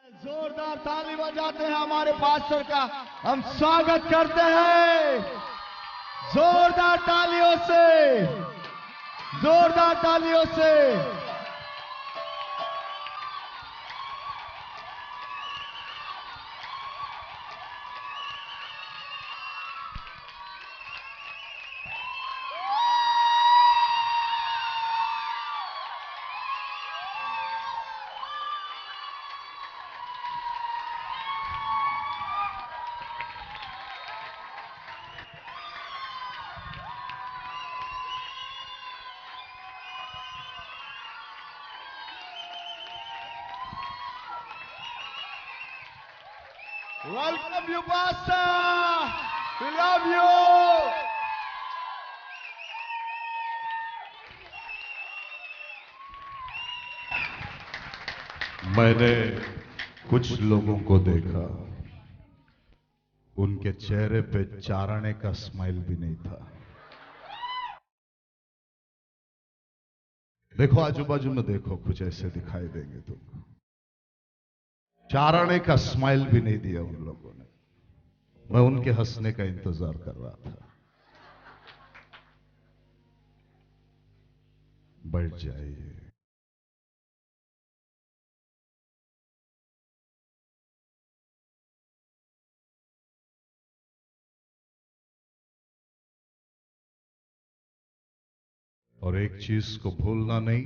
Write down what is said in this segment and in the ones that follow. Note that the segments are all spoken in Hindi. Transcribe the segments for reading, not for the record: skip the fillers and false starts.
जोरदार ताली बजाते हैं हमारे पास्टर का हम स्वागत करते हैं जोरदार तालियों से, जोरदार तालियों से। Welcome you, Pastor. We love you. मैंने कुछ लोगों को देखा, उनके चेहरे पे चाराने का स्माइल भी नहीं था। देखो आजू बाजू में देखो, कुछ ऐसे दिखाई देंगे तुमको। चाराने का स्माइल भी नहीं दिया उन लोगों ने। मैं उनके हंसने का इंतजार कर रहा था। बैठ जाइए। और एक चीज को भूलना नहीं,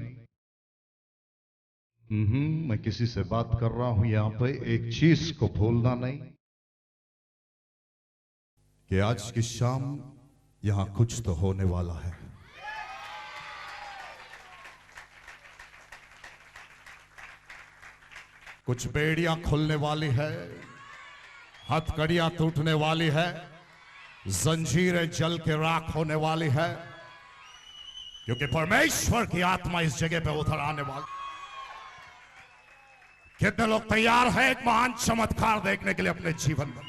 मैं किसी से बात कर रहा हूं यहां पे। एक चीज को भूलना नहीं कि आज की शाम यहां कुछ तो होने वाला है। कुछ बेड़ियां खुलने वाली है, हथकड़ियां टूटने वाली है, जंजीरें जल के राख होने वाली है, क्योंकि परमेश्वर की आत्मा इस जगह पे उतर आने वाली। कितने लोग तैयार हैं एक महान चमत्कार देखने के लिए अपने जीवन में?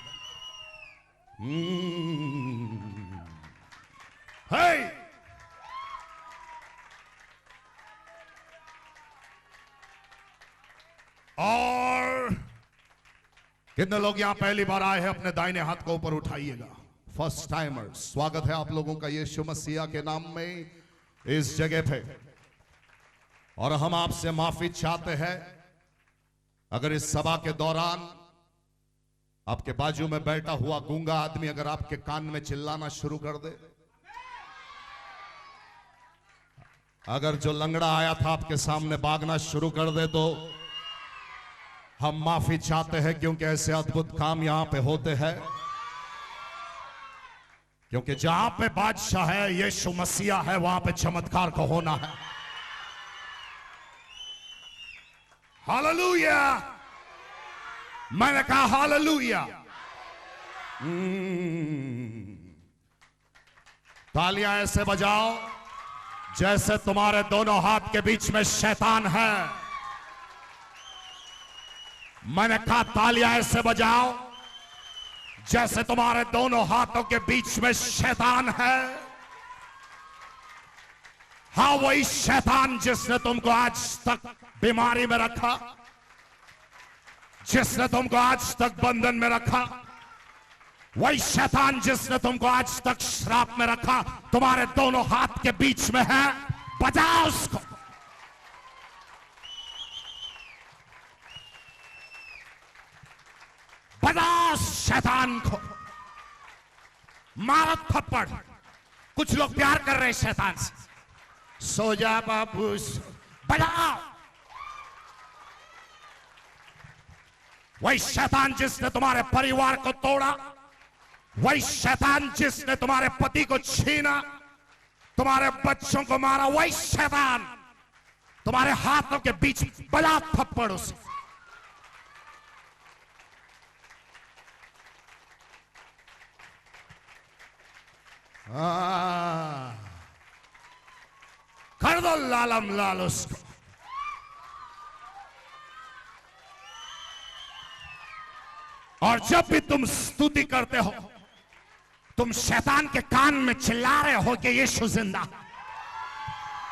और कितने लोग यहां पहली बार आए हैं? अपने दाहिने हाथ को ऊपर उठाइएगा। फर्स्ट टाइमर्स, स्वागत है आप लोगों का यीशु मसीह के नाम में इस जगह पे। और हम आपसे माफी चाहते हैं अगर इस सभा के दौरान आपके बाजू में बैठा हुआ गूंगा आदमी अगर आपके कान में चिल्लाना शुरू कर दे, अगर जो लंगड़ा आया था आपके सामने भागना शुरू कर दे, तो हम माफी चाहते हैं, क्योंकि ऐसे अद्भुत काम यहां पे होते हैं। क्योंकि जहां पे बादशाह है, यीशु मसीहा है, वहां पे चमत्कार का होना है। हालेलुया! मैंने कहा हालेलुया। तालियां ऐसे बजाओ जैसे तुम्हारे दोनों हाथ के बीच में शैतान है। मैंने कहा तालियां ऐसे बजाओ जैसे तुम्हारे दोनों हाथों के बीच में शैतान है। हाँ, वही शैतान जिसने तुमको आज तक बीमारी में रखा, जिसने तुमको आज तक बंधन में रखा, वही शैतान जिसने तुमको आज तक श्राप में रखा, तुम्हारे दोनों हाथ के बीच में है। बजाओ उसको। बजाओ शैतान को। मारो थप्पड़। कुछ लोग प्यार कर रहे हैं शैतान से। सो जा बाबू, बजाओ। वही शैतान जिसने तुम्हारे परिवार को तोड़ा, वही शैतान जिसने तुम्हारे पति को छीना, तुम्हारे बच्चों को मारा, वही शैतान तुम्हारे हाथों के बीच बजा थप्पड़ उसे। कर दो लालम लाल उसको। और जब भी तुम स्तुति करते हो, तुम शैतान के कान में चिल्ला रहे हो कि यीशु जिंदा।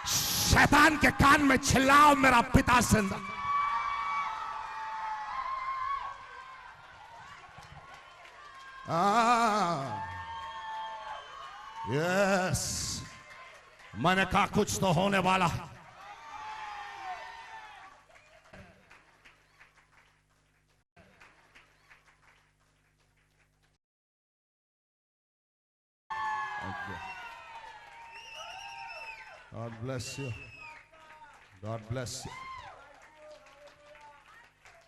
शैतान के कान में चिल्लाओ मेरा पिता जिंदा। यस, मैंने कहा कुछ तो होने वाला है। God bless you. God bless you.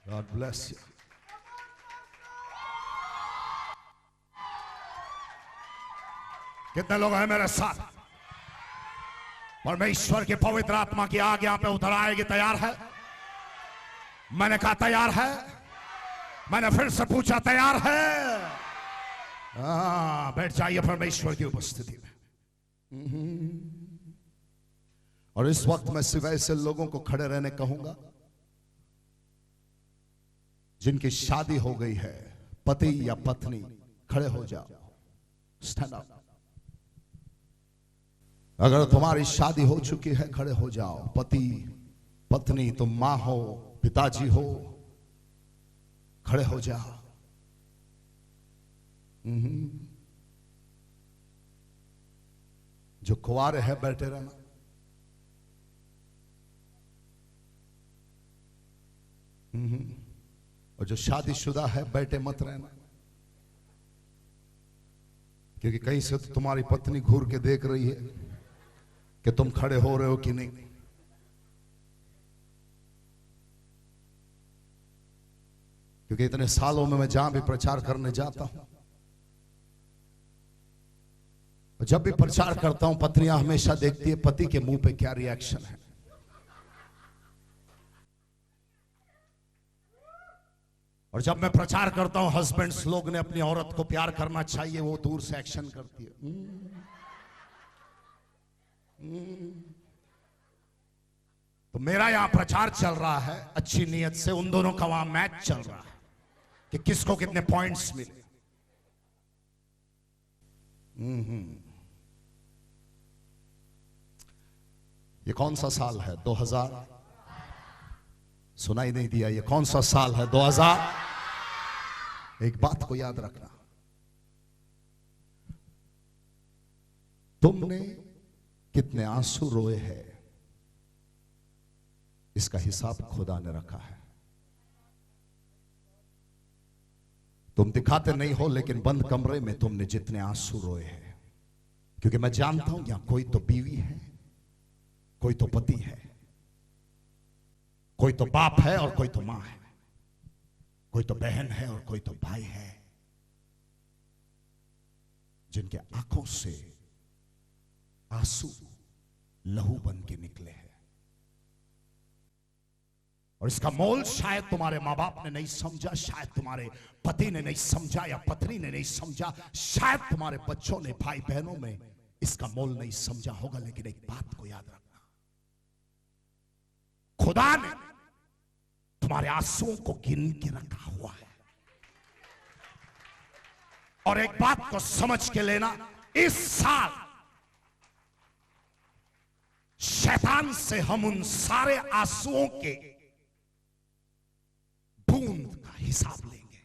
God bless you. कितने लोग हैं मेरे साथ? परमेश्वर की पवित्र आत्मा की आग यहां पे उतर आएगी। तैयार है? मैंने कहा तैयार है। मैंने फिर से पूछा तैयार है? बैठ जाइए परमेश्वर की उपस्थिति में। और इस वक्त मैं सिर्फ ऐसे लोगों को खड़े रहने कहूंगा जिनकी शादी हो गई है, पति या पत्नी। खड़े हो जाओ, स्टैंड अप। अगर तुम्हारी शादी हो चुकी है, खड़े हो जाओ। पति पत्नी, तुम मां हो, पिताजी हो, खड़े हो जाओ। जो कुंवारे हैं बैठे रहना। और जो शादीशुदा है बैठे मत रहना, क्योंकि कहीं से तो तुम्हारी पत्नी घूर के देख रही है कि तुम खड़े हो रहे हो कि नहीं। क्योंकि इतने सालों में मैं जहां भी प्रचार करने जाता हूं, जब भी प्रचार करता हूं, पत्नियां हमेशा देखती है पति के मुंह पे क्या रिएक्शन है। और जब मैं प्रचार करता हूं, हस्बैंड्स लोग ने अपनी औरत को प्यार करना चाहिए, वो दूर से एक्शन करती है। तो मेरा यहां प्रचार चल रहा है अच्छी नीयत से, उन दोनों का वहां मैच चल रहा है कि किसको कितने पॉइंट्स मिले। ये कौन सा साल है? 2000। सुनाई नहीं दिया? ये कौन सा साल है? 2000। एक बात को याद रखना, तुमने कितने आंसू रोए हैं, इसका हिसाब खुदा ने रखा है। तुम दिखाते नहीं हो, लेकिन बंद कमरे में तुमने जितने आंसू रोए हैं, क्योंकि मैं जानता हूं यहां कोई तो बीवी है, कोई तो पति है, कोई तो बाप है और कोई तो मां है, कोई तो बहन है और कोई तो भाई है, जिनके आंखों से आंसू लहू बन के निकले हैं। और इसका मोल शायद तुम्हारे मां बाप ने नहीं समझा, शायद तुम्हारे पति ने नहीं समझा या पत्नी ने नहीं समझा, शायद तुम्हारे बच्चों ने, भाई बहनों में इसका मोल नहीं समझा होगा। लेकिन एक बात को याद रखना, खुदा ने तुम्हारे आंसुओं को गिन के रखा हुआ है। और एक बात को समझ के लेना, इस साल शैतान से हम उन सारे आंसुओं के बूंद का हिसाब लेंगे।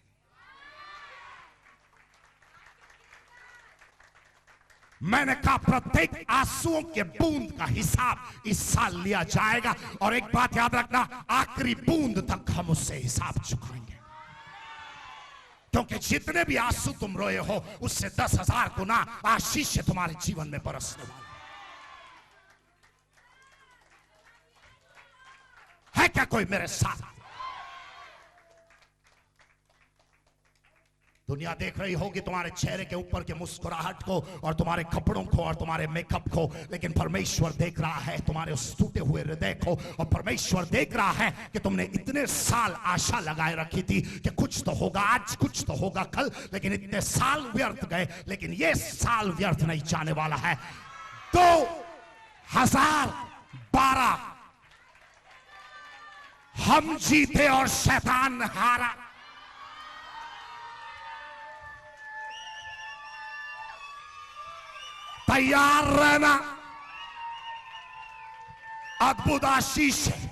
मैंने कहा प्रत्येक आंसुओं के बूंद का हिसाब इस साल लिया जाएगा। और एक बात याद रखना, आखिरी बूंद तक हम उससे हिसाब चुकाएंगे। क्योंकि जितने भी आंसू तुम रोए हो, उससे 10,000 गुना आशीष तुम्हारे जीवन में बरसने वाला है। क्या कोई मेरे साथ? दुनिया देख रही होगी तुम्हारे चेहरे के ऊपर के मुस्कुराहट को और तुम्हारे कपड़ों को और तुम्हारे मेकअप को, लेकिन परमेश्वर देख रहा है तुम्हारे उस टूटे हुए हृदय को। और परमेश्वर देख रहा है कि तुमने इतने साल आशा लगाए रखी थी कि कुछ तो होगा आज, कुछ तो होगा कल, लेकिन इतने साल व्यर्थ गए। लेकिन ये साल व्यर्थ नहीं जाने वाला है। 2012 हम जीते और शैतान हारा। तैयार रहना, अद्भुत आशीष है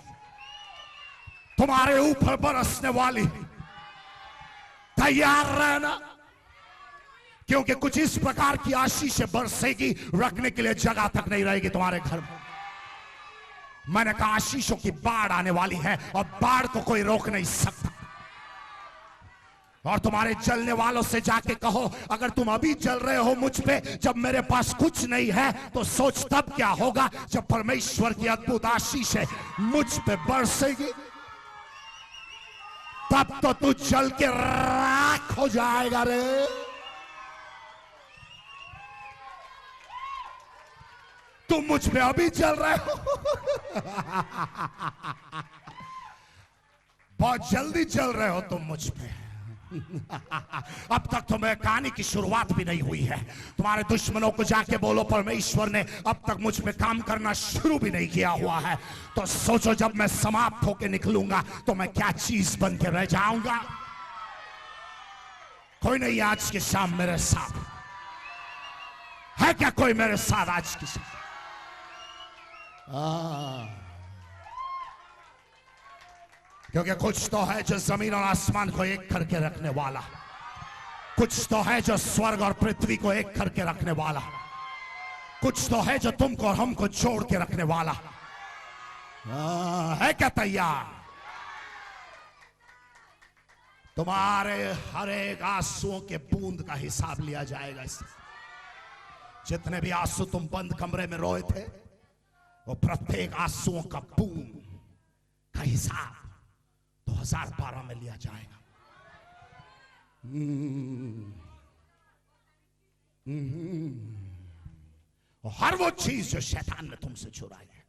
तुम्हारे ऊपर बरसने वाली। तैयार रहना, क्योंकि कुछ इस प्रकार की आशीषें बरसेगी, रखने के लिए जगह तक नहीं रहेगी तुम्हारे घर में। मैंने कहा आशीषों की बाढ़ आने वाली है और बाढ़ को कोई रोक नहीं सकता। और तुम्हारे जलने वालों से जाके कहो, अगर तुम अभी जल रहे हो मुझ पे जब मेरे पास कुछ नहीं है, तो सोच तब क्या होगा जब परमेश्वर की अद्भुत आशीष मुझ पे बरसेगी। तब तो तू जल के राख हो जाएगा रे। तुम मुझ पे अभी जल रहे हो बहुत जल्दी जल रहे हो तुम मुझ पे। अब तक तो मैं कहानी की शुरुआत भी नहीं हुई है। तुम्हारे दुश्मनों को जाके बोलो परमेश्वर ने अब तक मुझ पे काम करना शुरू भी नहीं किया हुआ है। तो सोचो जब मैं समाप्त होके निकलूंगा तो मैं क्या चीज बन के रह जाऊंगा। कोई नहीं आज की शाम मेरे साथ है क्या? कोई मेरे साथ आज की शाम? क्योंकि कुछ तो है जो जमीन और आसमान को एक करके रखने वाला, कुछ तो है जो स्वर्ग और पृथ्वी को एक करके रखने वाला, कुछ तो है जो तुमको और हमको जोड़ के रखने वाला। है क्या तैयार? तुम्हारे हर एक आंसुओं के बूंद का हिसाब लिया जाएगा। इससे जितने भी आंसू तुम बंद कमरे में रोए थे, वो प्रत्येक आंसुओं का बूंद का हिसाब 2012 में लिया जाएगा। और हर वो चीज जो शैतान ने तुमसे चुराई है,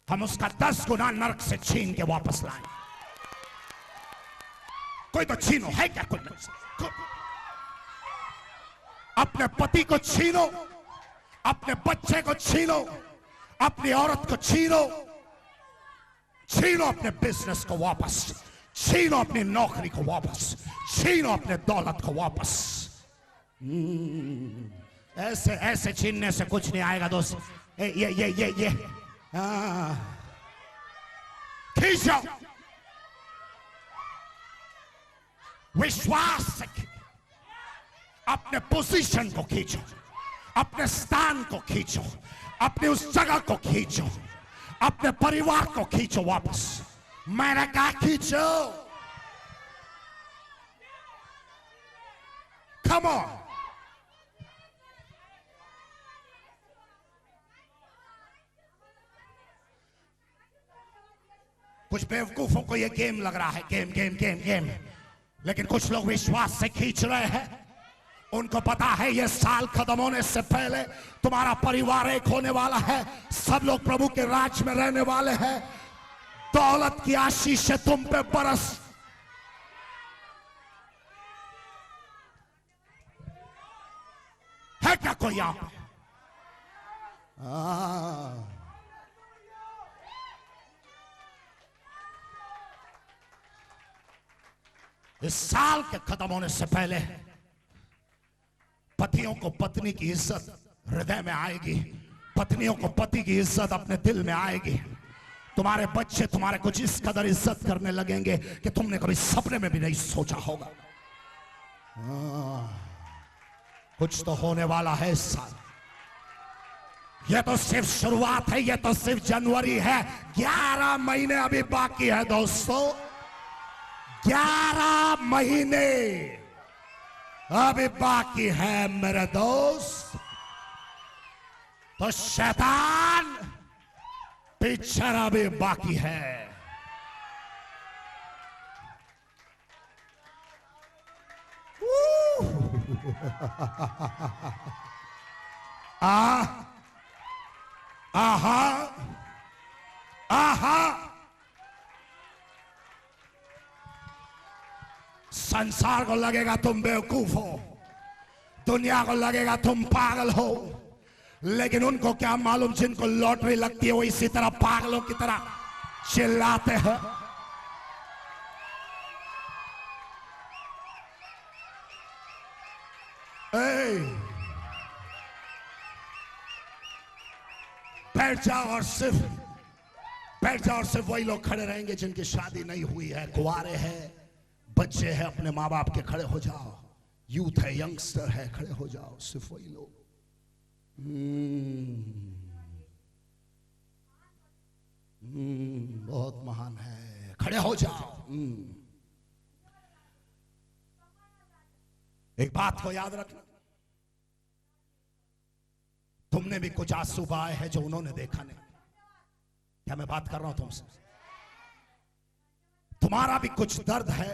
हम उसका 10 गुना नरक से छीन के वापस लाएंगे। कोई तो छीनो, है क्या? कोई नहीं। अपने पति को छीनो, अपने बच्चे को छीनो, अपनी औरत को छीनो, छीनो अपने बिजनेस को वापस, छीनो अपनी नौकरी को वापस, छीनो अपने दौलत को वापस। ऐसे ऐसे छीनने से कुछ नहीं आएगा दोस्त। ये खींचो, विश्वास से अपने पोजीशन को खींचो, अपने स्थान को खींचो, अपनी उस जगह को खींचो, अपने परिवार को खींचो वापस। मैंने कहा खींचो। Come on. कुछ बेवकूफों को ये गेम लग रहा है, गेम गेम गेम गेम, लेकिन कुछ लोग विश्वास से खींच रहे हैं। उनको पता है ये साल खत्म होने से पहले तुम्हारा परिवार एक होने वाला है, सब लोग प्रभु के राज में रहने वाले हैं, दौलत की आशीष से तुम पे बरस। है क्या कोई यहां पे? इस साल के खत्म होने से पहले पतियों को पत्नी की इज्जत हृदय में आएगी, पत्नियों को पति की इज्जत अपने दिल में आएगी। तुम्हारे बच्चे तुम्हारे कुछ इस कदर इज्जत करने लगेंगे कि तुमने कभी सपने में भी नहीं सोचा होगा। कुछ तो होने वाला है इस साल। यह तो सिर्फ शुरुआत है, यह तो सिर्फ जनवरी है। 11 महीने अभी बाकी है दोस्तों, 11 महीने अभी बाकी है मेरे दोस्त। तो शैतान पिक्चर अभी बाकी है। आहा आहा, संसार को लगेगा तुम बेवकूफ हो, दुनिया को लगेगा तुम पागल हो, लेकिन उनको क्या मालूम जिनको लॉटरी लगती है वो इसी तरह पागलों की तरह चिल्लाते हैं। बैठ जाओ और सिर्फ वही लोग खड़े रहेंगे जिनकी शादी नहीं हुई है, कुंवारे हैं, बच्चे हैं अपने माँ बाप के, खड़े हो जाओ। यूथ है, यंगस्टर है, खड़े हो जाओ। सिर्फ वही लोग। बहुत महान है, खड़े हो जाओ। एक बात को याद रखना, तुमने भी कुछ आंसू बहाए हैं जो उन्होंने देखा नहीं। क्या मैं बात कर रहा हूं तुमसे? तुम्हारा भी कुछ दर्द है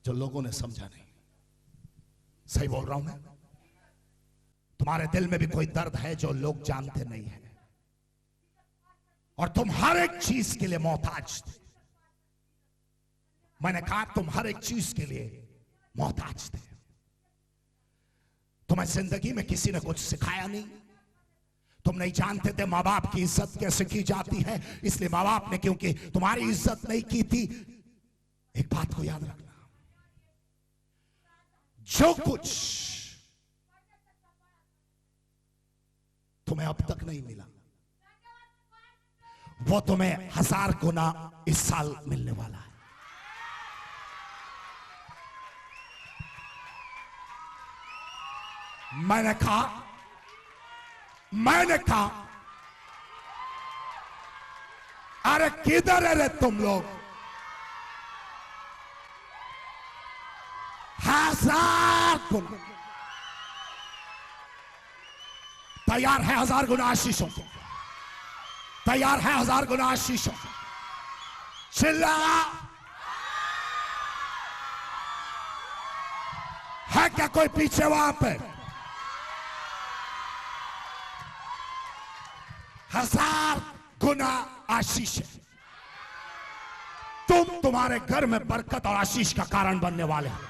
जो लोगों ने समझा नहीं। सही बोल रहा हूं मैं? तुम्हारे दिल में भी कोई दर्द है जो लोग जानते नहीं है, और तुम हर एक चीज के लिए मोहताज थे। मैंने कहा तुम हर एक चीज के लिए मोहताज थे। तुम्हें जिंदगी में किसी ने कुछ सिखाया नहीं। तुम नहीं जानते थे माँ बाप की इज्जत कैसे की जाती है, इसलिए माँ बाप ने क्योंकि तुम्हारी इज्जत नहीं की थी। एक बात को याद रखना, जो कुछ तुम्हें अब तक नहीं मिला वो तुम्हें 1000 गुना इस साल मिलने वाला है। मैंने कहा अरे किधर है रे तुम लोग? 1000 गुना तैयार है। 1000 गुना आशीषों तैयार है। 1000 गुना आशीषों। चिल्ला है क्या कोई पीछे वहां पे? 1000 गुना आशीष है। तुम्हारे घर में बरकत और आशीष का कारण बनने वाले हैं।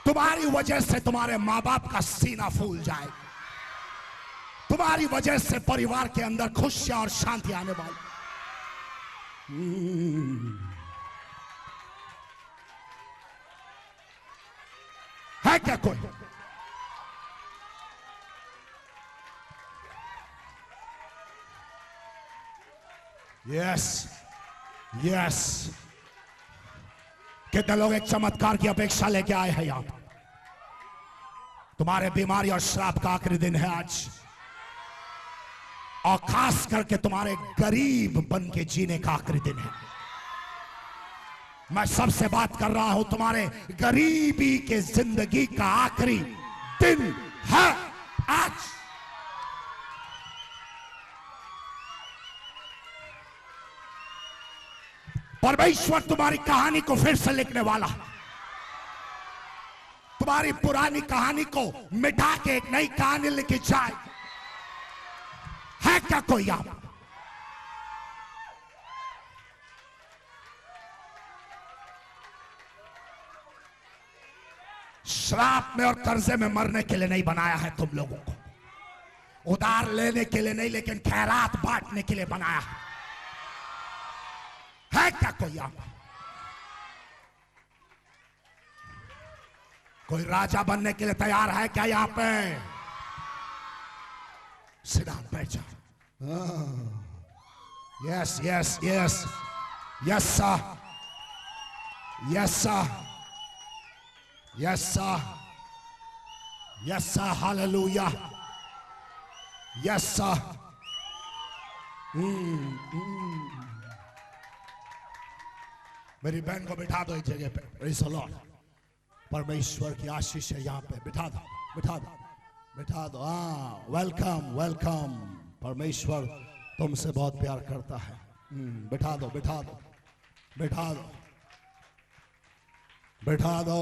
तुम्हारी वजह से तुम्हारे माँ बाप का सीना फूल जाएगा। तुम्हारी वजह से परिवार के अंदर खुशियां और शांति आने वाली। है क्या कोई? Yes yes. कितने लोग एक चमत्कार की अपेक्षा लेके आए हैं यहां? तुम्हारे बीमारी और श्राप का आखिरी दिन है आज, और खास करके तुम्हारे गरीब बन के जीने का आखिरी दिन है। मैं सबसे बात कर रहा हूं, तुम्हारे गरीबी के जिंदगी का आखिरी दिन है आज। परमेश्वर तुम्हारी कहानी को फिर से लिखने वाला है। तुम्हारी पुरानी कहानी को मिटा के एक नई कहानी लिखी जाए। है क्या कोई आप? श्राप में और कर्जे में मरने के लिए नहीं बनाया है तुम लोगों को, उधार लेने के लिए नहीं, लेकिन खैरात बांटने के लिए बनाया है क्या कोई आप? कोई राजा बनने के लिए तैयार है क्या यहां पे? सीधा बैठ जाओ। Yes yes yes yes sir, yes sir, yes sir, yes sir, hallelujah, yes sir. मेरी बहन को बिठा दो एक जगह पे। Praise the Lord. परमेश्वर की आशीष है यहाँ पे। बिठा दो, बिठा दो, बिठा दो। हाँ, वेलकम वेलकम। परमेश्वर तुमसे बहुत प्यार करता है। बिठा दो, बिठा दो, बिठा दो, बिठा दो।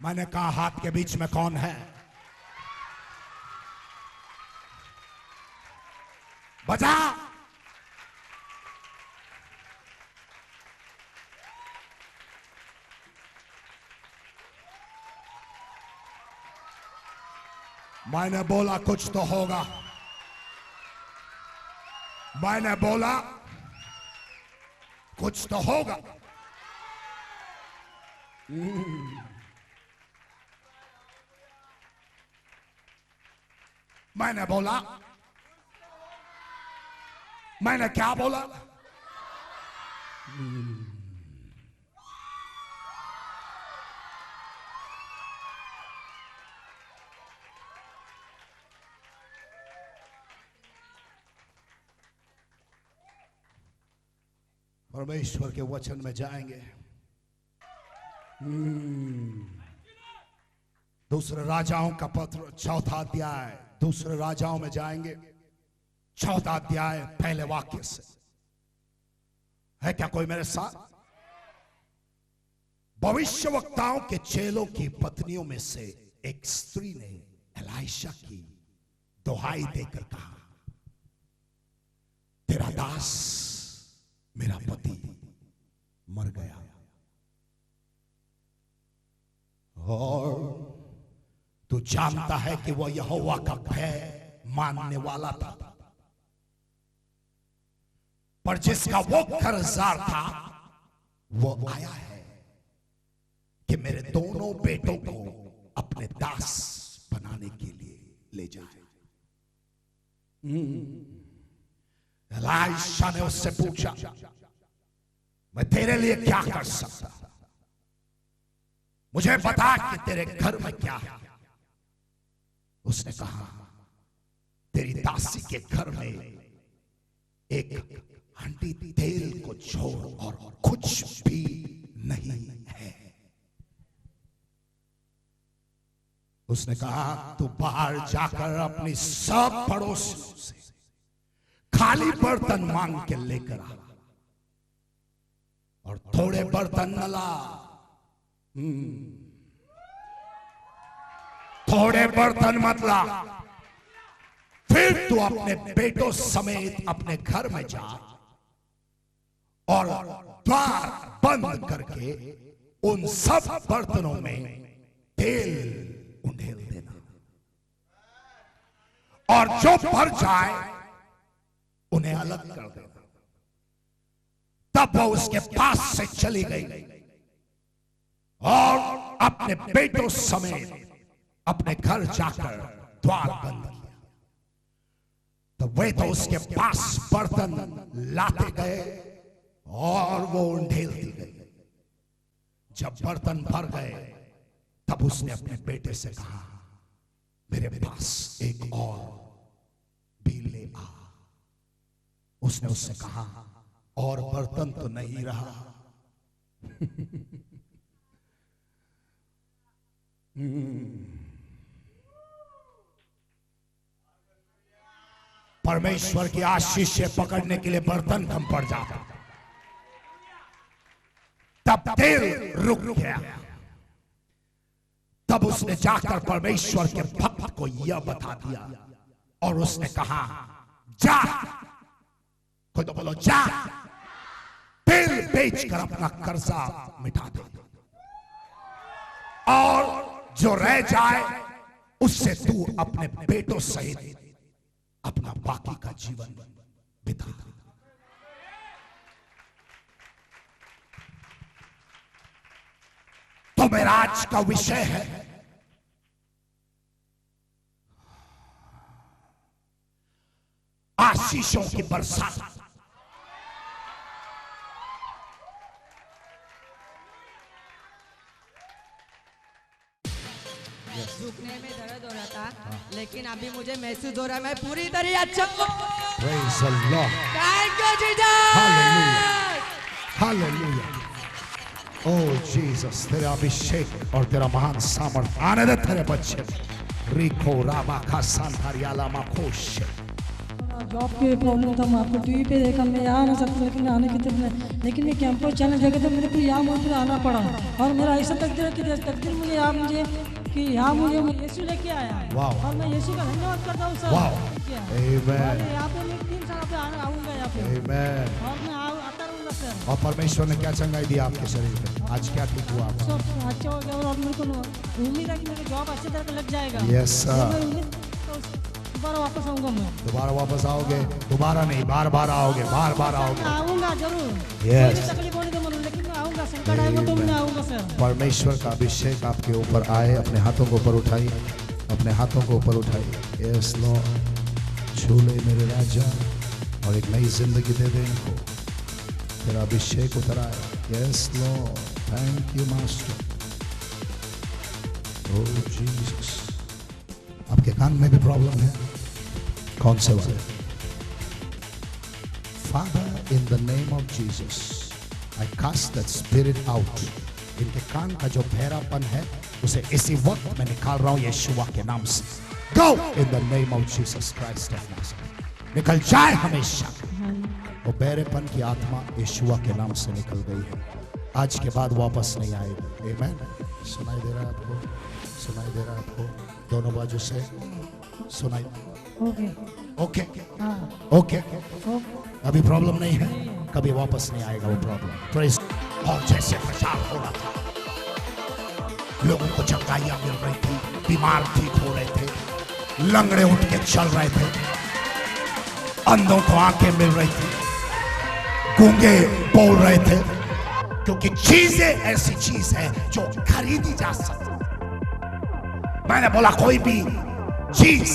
मैंने कहा हाथ के बीच में कौन है? बजा। मैंने बोला कुछ तो होगा। मैंने बोला कुछ तो होगा। मैंने बोला मैंने क्या बोला? परमेश्वर के वचन में जाएंगे। दूसरे राजाओं का पत्र 4था अध्याय, दूसरे राजाओं में जाएंगे 4था अध्याय पहले वाक्य से। है क्या कोई मेरे साथ? भविष्यवक्ताओं के चेलों की पत्नियों में से एक स्त्री ने एलाइशा की दुहाई देकर कहा, तेरा दास मेरा पति मर गया और तू जानता है कि वह यहोवा का भय मानने वाला था, पर जिसका वो कर्जदार था वो आया है कि मेरे दोनों बेटों को अपने दास बनाने के लिए ले जाए। एलाइशा ने उससे पूछा, मैं तेरे लिए क्या कर सकता? मुझे बता कि तेरे घर में क्या है। उसने कहा, तेरी दासी के घर में एक हंडी तेल को छोड़ और कुछ भी नहीं है। उसने कहा, तू बाहर जाकर अपनी सब पड़ोसियों से खाली बर्तन मांग के लेकर आ और थोड़े बर्तन न ला, थोड़े बर्तन मत ला। फिर तू अपने बेटों समेत अपने घर में जा और द्वार बंद करके उन सब बर्तनों में तेल उंडेल देना, और जो भर जाए उन्हें अलग कर देना। तब वो उसके पास से चली गई और अपने बेटों समेत अपने घर जाकर द्वार बंद किया। तो वे तो उसके पास बर्तन लाते गए और वो उंडेलती गई। जब बर्तन भर गए तब उसने अपने बेटे से कहा, मेरे पास एक और भी ले आ। उसने उससे कहा, और बर्तन तो नहीं रहा। परमेश्वर की आशीष से पकड़ने के लिए बर्तन कम पड़ जाता। तब तेल रुक गया। तब उसने जाकर परमेश्वर के भक्त को यह बता दिया और उसने कहा, जा, कोई तो बोलो जा, तेल बेचकर अपना कर्जा मिटा दे और जो रह जाए उससे तू अपने बेटों सहित अपना बाकी का जीवन बिता। तो मेरा आज का विषय है आशीषों की बरसात। रुकने में दर्द हो रहा था, लेकिन अभी मुझे महसूस हो रहा है मैं पूरी तरह अच्छा हूं। Praise the Lord. Thank you, Jesus. Hallelujah. Oh Jesus, तेरा अभिषेक और तेरा महान सामर्थ आने दे तेरे बच्चे। रिको रामा का सांधारियाला माकोश। जॉब की प्रॉब्लम था, मैं आपको टीवी पे देखा, मैं यहाँ आ नहीं सकता, लेकिन आने की तरफ लेकिन मैं कैंपस चैनल जगह तो मेरे को यहाँ मुझे आना पड़ा। और मेरा ऐसा तकदीर है कि तकदीर मुझे यहाँ मुझे कि यहाँ मुझे यीशु लेके आया और मैं यीशु का धन्यवाद करता हूँ सर। यहाँ पे मैं 3 साल पे आऊँगा यहाँ पे और मैं आता रहूँगा सर। और परमेश्वर ने क्या चंगाई दिया आपके शरीर में? आज क्या ठीक हुआ? सब अच्छा हो गया और मेरे को उम्मीद है कि मेरी जॉब अच्छी तरह लग जाएगा। Yes sir. दोबारा वापस आऊंगा मैं। दोबारा वापस आओगे? दोबारा नहीं, बार बार आओगे, बार बार आओगे। आऊंगा जरूर। यस। तकलीफ होने तो मालूम, लेकिन मैं आऊंगा, संकट आएगा तो मैं आऊंगा सर। परमेश्वर का अभिषेक आपके ऊपर आए। अपने हाथों को ऊपर उठाइए, अपने हाथों को ऊपर उठाइए। यस लॉर्ड, छू ले मेरे राजा, और एक नई जिंदगी दे दे इनको। तेरा अभिषेक उतरा है। Yes lord, thank you master. Oh Jesus. आपके कान में भी प्रॉब्लम है? कौन से वाले? Father, in the name of Jesus I cast that spirit out. इनके कान का जो बहरापन है उसे इसी वक्त मैं निकाल रहा हूं यीशुआ के नाम से। Go in the name of Jesus Christ of Nazareth. निकल जाए हमेशा। वो बहरेपन की आत्मा यीशुआ के नाम से निकल गई है। आज के बाद वापस नहीं आएगी। आमीन। सुनाई दे रहा है आपको? सुनाई दे रहा है आपको? दोनों बाजू से सुनाई? Okay okay okay. अभी प्रॉब्लम नहीं है, कभी वापस नहीं आएगा वो प्रॉब्लम। प्रेज़। और जैसे प्रचार हो रहा था, लोगों को चंगाइयां मिल रही थी, बीमार ठीक हो रहे थे, लंगड़े उठ के चल रहे थे, अंधों को आंखें मिल रही थी, गूंगे बोल रहे थे, क्योंकि चीजें ऐसी चीज है जो खरीदी जा सकती। मैंने बोला कोई भी चीज